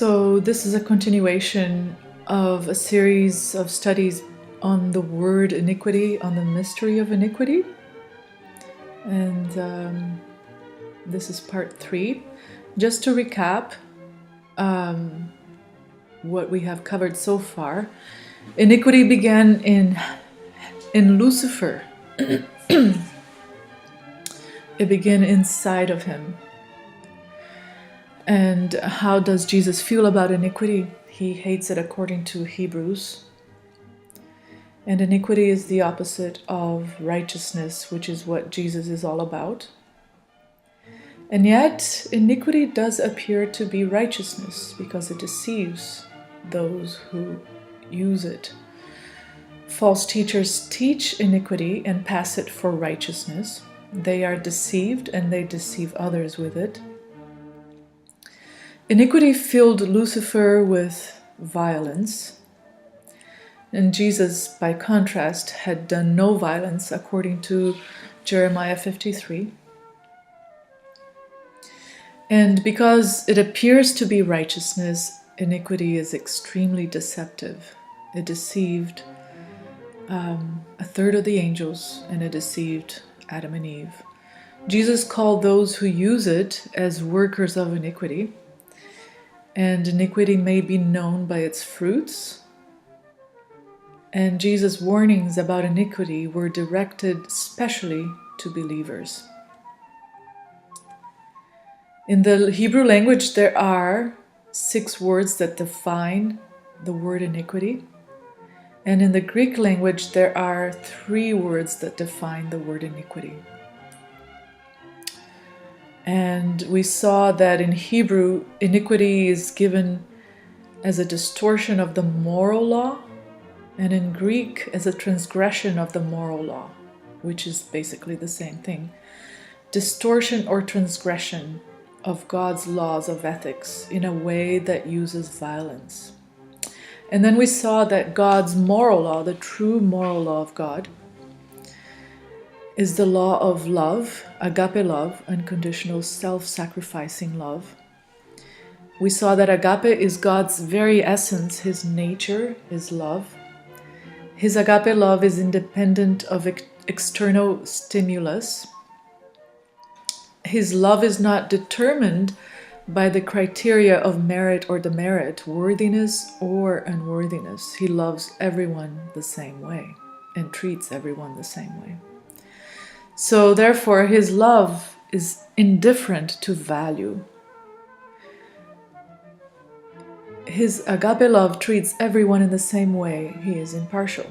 So this is a continuation of a series of studies on the word iniquity, on the mystery of iniquity. And this is part 3. Just to recap what we have covered so far, iniquity began in Lucifer. It began inside of him. And how does Jesus feel about iniquity? He hates it according to Hebrews. And iniquity is the opposite of righteousness, which is what Jesus is all about. And yet, iniquity does appear to be righteousness because it deceives those who use it. False teachers teach iniquity and pass it for righteousness. They are deceived and they deceive others with it. Iniquity filled Lucifer with violence, and Jesus, by contrast, had done no violence, according to Jeremiah 53. And because it appears to be righteousness, iniquity is extremely deceptive. It deceived a third of the angels, and it deceived Adam and Eve. Jesus called those who use it as workers of iniquity. And iniquity may be known by its fruits. And Jesus' warnings about iniquity were directed specially to believers. In the Hebrew language, there are 6 words that define the word iniquity. And in the Greek language, there are 3 words that define the word iniquity. And we saw that in Hebrew, iniquity is given as a distortion of the moral law, and in Greek as a transgression of the moral law, which is basically the same thing. Distortion or transgression of God's laws of ethics in a way that uses violence. And then we saw that God's moral law, the true moral law of God, is the law of love, agape love, unconditional self-sacrificing love. We saw that agape is God's very essence, his nature is love. His agape love is independent of external stimulus. His love is not determined by the criteria of merit or demerit, worthiness or unworthiness. He loves everyone the same way and treats everyone the same way. So therefore, his love is indifferent to value. His agape love treats everyone in the same way. He is impartial.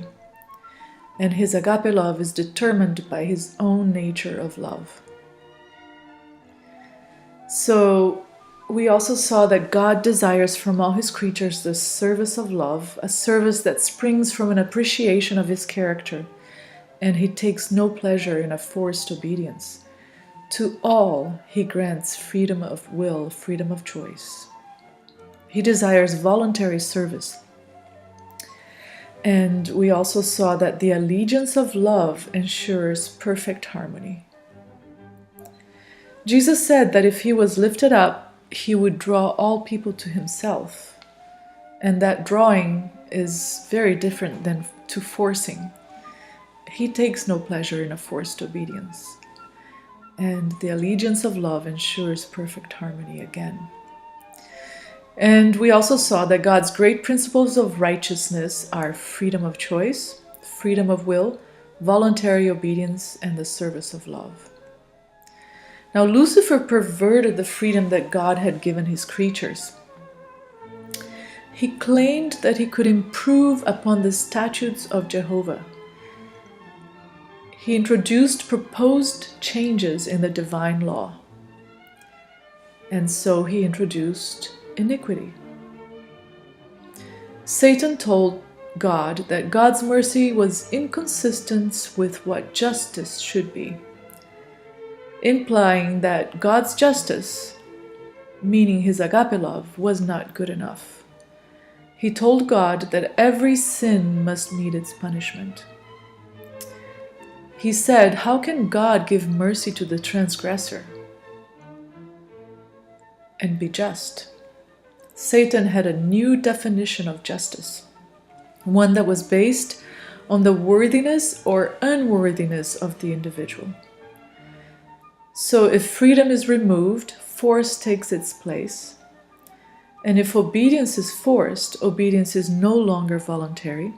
And his agape love is determined by his own nature of love. So we also saw that God desires from all his creatures the service of love, a service that springs from an appreciation of his character. And he takes no pleasure in a forced obedience. To all, he grants freedom of will, freedom of choice. He desires voluntary service. And we also saw that the allegiance of love ensures perfect harmony. Jesus said that if he was lifted up, he would draw all people to himself. And that drawing is very different than to forcing. He takes no pleasure in a forced obedience. And the allegiance of love ensures perfect harmony again. And we also saw that God's great principles of righteousness are freedom of choice, freedom of will, voluntary obedience, and the service of love. Now, Lucifer perverted the freedom that God had given his creatures. He claimed that he could improve upon the statutes of Jehovah. He introduced proposed changes in the divine law. And so he introduced iniquity. Satan told God that God's mercy was inconsistent with what justice should be, implying that God's justice, meaning his agape love, was not good enough. He told God that every sin must meet its punishment. He said, "How can God give mercy to the transgressor and be just?" Satan had a new definition of justice, one that was based on the worthiness or unworthiness of the individual. So if freedom is removed, force takes its place. And if obedience is forced, obedience is no longer voluntary.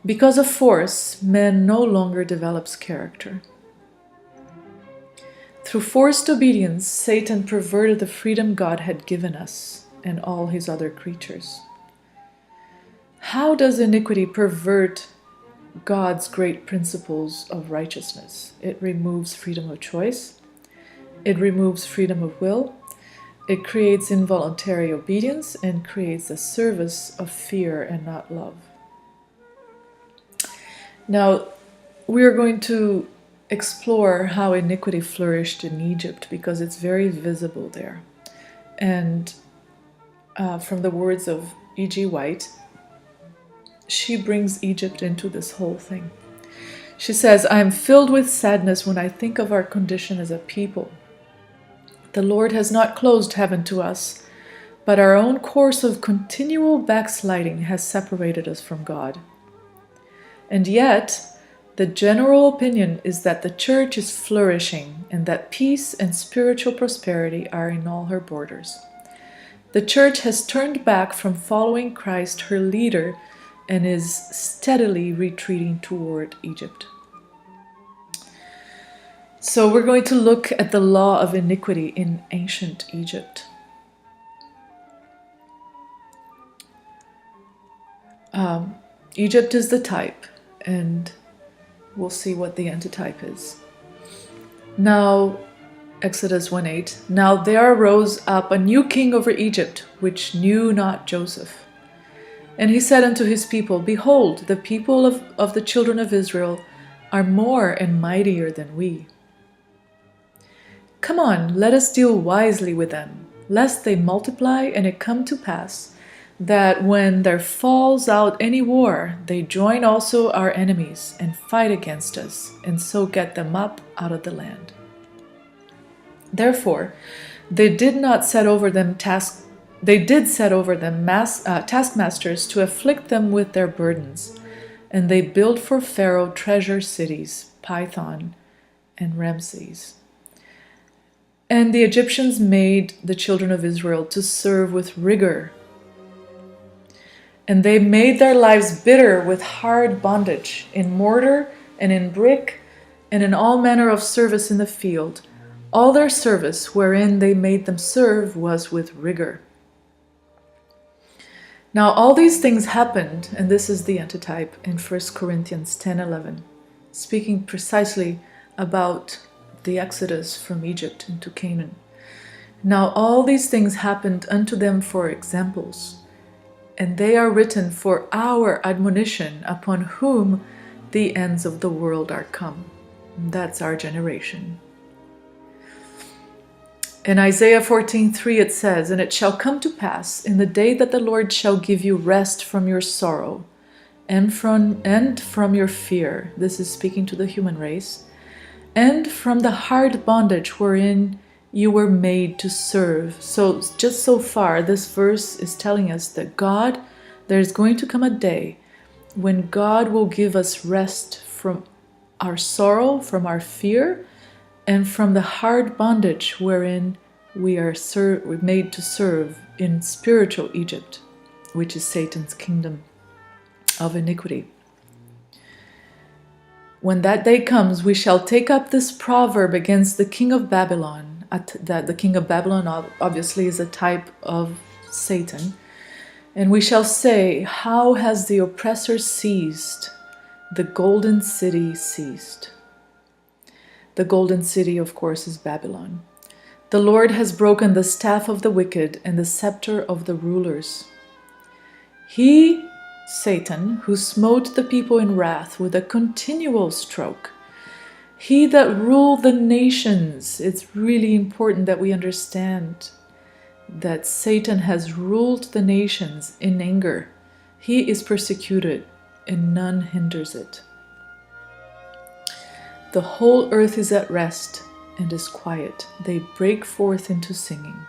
Because of force, man no longer develops character. Through forced obedience, Satan perverted the freedom God had given us and all his other creatures. How does iniquity pervert God's great principles of righteousness? It removes freedom of choice. It removes freedom of will. It creates involuntary obedience and creates a service of fear and not love. Now, we are going to explore how iniquity flourished in Egypt because it's very visible there. And from the words of E.G. White, she brings Egypt into this whole thing. She says, "I am filled with sadness when I think of our condition as a people. The Lord has not closed heaven to us, but our own course of continual backsliding has separated us from God. And yet, the general opinion is that the church is flourishing and that peace and spiritual prosperity are in all her borders. The church has turned back from following Christ, her leader, and is steadily retreating toward Egypt." So we're going to look at the law of iniquity in ancient Egypt. Egypt is the type, and we'll see what the antitype is. Now, Exodus 1:8, "Now there arose up a new king over Egypt, which knew not Joseph. And he said unto his people, Behold, the people of the children of Israel are more and mightier than we. Come on, let us deal wisely with them, lest they multiply, and it come to pass that when there falls out any war, they join also our enemies and fight against us, and so get them up out of the land. Therefore, they did set over them taskmasters to afflict them with their burdens, and they built for Pharaoh treasure cities, Pithom and Ramses. And the Egyptians made the children of Israel to serve with rigor. And they made their lives bitter with hard bondage, in mortar and in brick, and in all manner of service in the field. All their service wherein they made them serve was with rigor. Now all these things happened, and this is the antitype in 1 Corinthians 10:11, speaking precisely about the exodus from Egypt into Canaan. Now all these things happened unto them for examples, and they are written for our admonition, upon whom the ends of the world are come. That's our generation. In Isaiah 14:3 it says, "And it shall come to pass in the day that the Lord shall give you rest from your sorrow and from your fear." This is speaking to the human race. "And from the hard bondage wherein you were made to serve." So just so far, this verse is telling us that there's going to come a day when God will give us rest from our sorrow, from our fear, and from the hard bondage wherein we're made to serve in spiritual Egypt, which is Satan's kingdom of iniquity. When that day comes, we shall take up this proverb against the king of Babylon. The king of Babylon obviously is a type of Satan. And we shall say, "How has the oppressor ceased? The golden city ceased." The golden city, of course, is Babylon. "The Lord has broken the staff of the wicked and the scepter of the rulers. He, Satan, who smote the people in wrath with a continual stroke. He that ruled the nations." It's really important that we understand that Satan has ruled the nations in anger. He is persecuted, and none hinders it. "The whole earth is at rest and is quiet. They break forth into singing."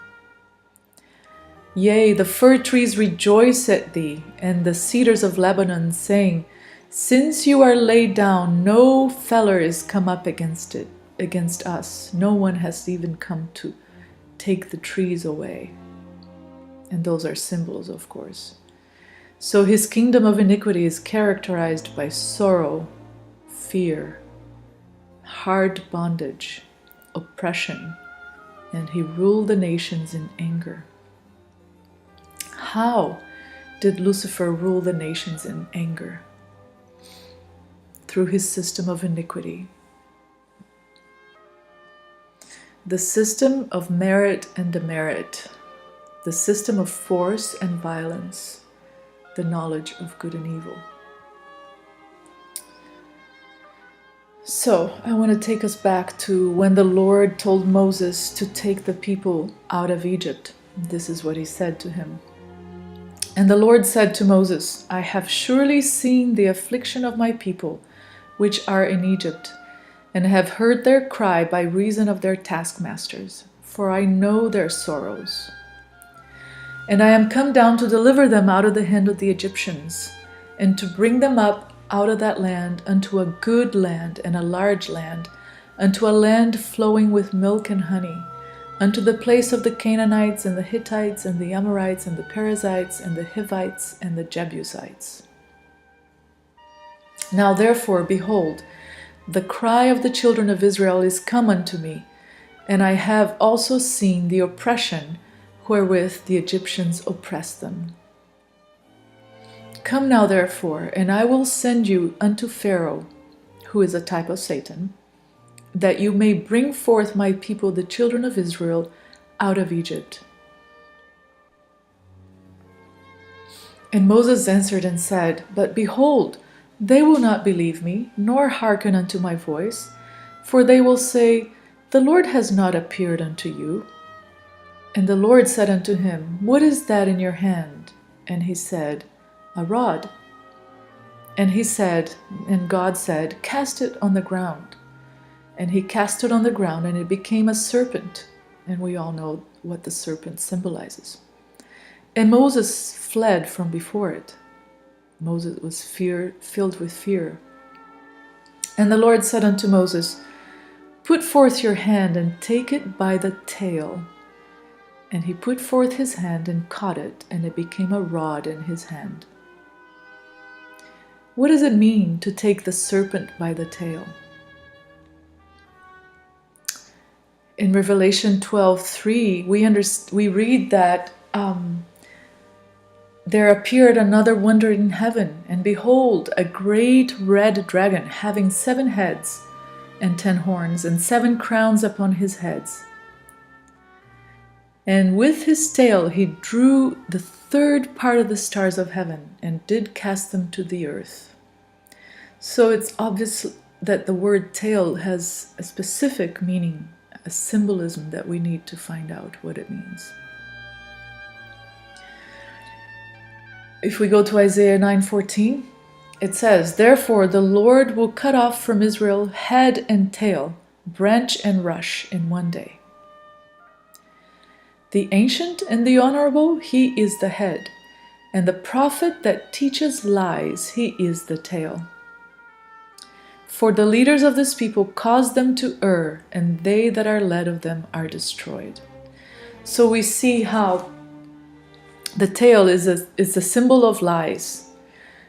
Yea, the fir trees rejoice at thee, and the cedars of Lebanon, saying, Since you are laid down, no feller is come up against us. No one has even come to take the trees away. And those are symbols, of course. So his kingdom of iniquity is characterized by sorrow, fear, hard bondage, oppression, and he ruled the nations in anger. How did Lucifer rule the nations in anger? Through his system of iniquity. The system of merit and demerit, the system of force and violence, the knowledge of good and evil. So, I want to take us back to when the Lord told Moses to take the people out of Egypt. This is what he said to him. And the Lord said to Moses, I have surely seen the affliction of my people, which are in Egypt, and have heard their cry by reason of their taskmasters, for I know their sorrows. And I am come down to deliver them out of the hand of the Egyptians, and to bring them up out of that land unto a good land and a large land, unto a land flowing with milk and honey, unto the place of the Canaanites and the Hittites and the Amorites and the Perizzites and the Hivites and the Jebusites. Now therefore, behold, the cry of the children of Israel is come unto me, and I have also seen the oppression wherewith the Egyptians oppress them. Come now therefore, and I will send you unto Pharaoh, who is a type of Satan, that you may bring forth my people, the children of Israel, out of Egypt. And Moses answered and said, But behold, they will not believe me, nor hearken unto my voice, for they will say, The Lord has not appeared unto you. And the Lord said unto him, What is that in your hand? And he said, A rod. And God said, Cast it on the ground. And he cast it on the ground, and it became a serpent. And we all know what the serpent symbolizes. And Moses fled from before it. Moses was filled with fear. And the Lord said unto Moses, Put forth your hand and take it by the tail. And he put forth his hand and caught it, and it became a rod in his hand. What does it mean to take the serpent by the tail? In Revelation 12:3, we read that there appeared another wonder in heaven, and behold, a great red dragon, having 7 heads and 10 horns, and 7 crowns upon his heads. And with his tail he drew the 3rd part of the stars of heaven, and did cast them to the earth. So it's obvious that the word tail has a specific meaning, a symbolism that we need to find out what it means. If we go to Isaiah 9:14, it says, Therefore the Lord will cut off from Israel head and tail, branch and rush in one day. The ancient and the honorable, he is the head, and the prophet that teaches lies, he is the tail. For the leaders of this people cause them to err, and they that are led of them are destroyed. So we see how the tail is a symbol of lies,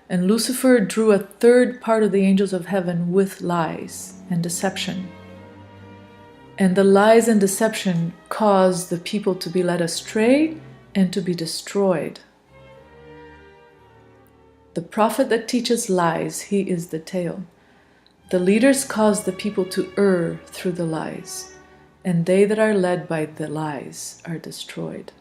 and Lucifer drew a 3rd part of the angels of heaven with lies and deception. And the lies and deception cause the people to be led astray and to be destroyed. The prophet that teaches lies, he is the tail. The leaders cause the people to err through the lies, and they that are led by the lies are destroyed.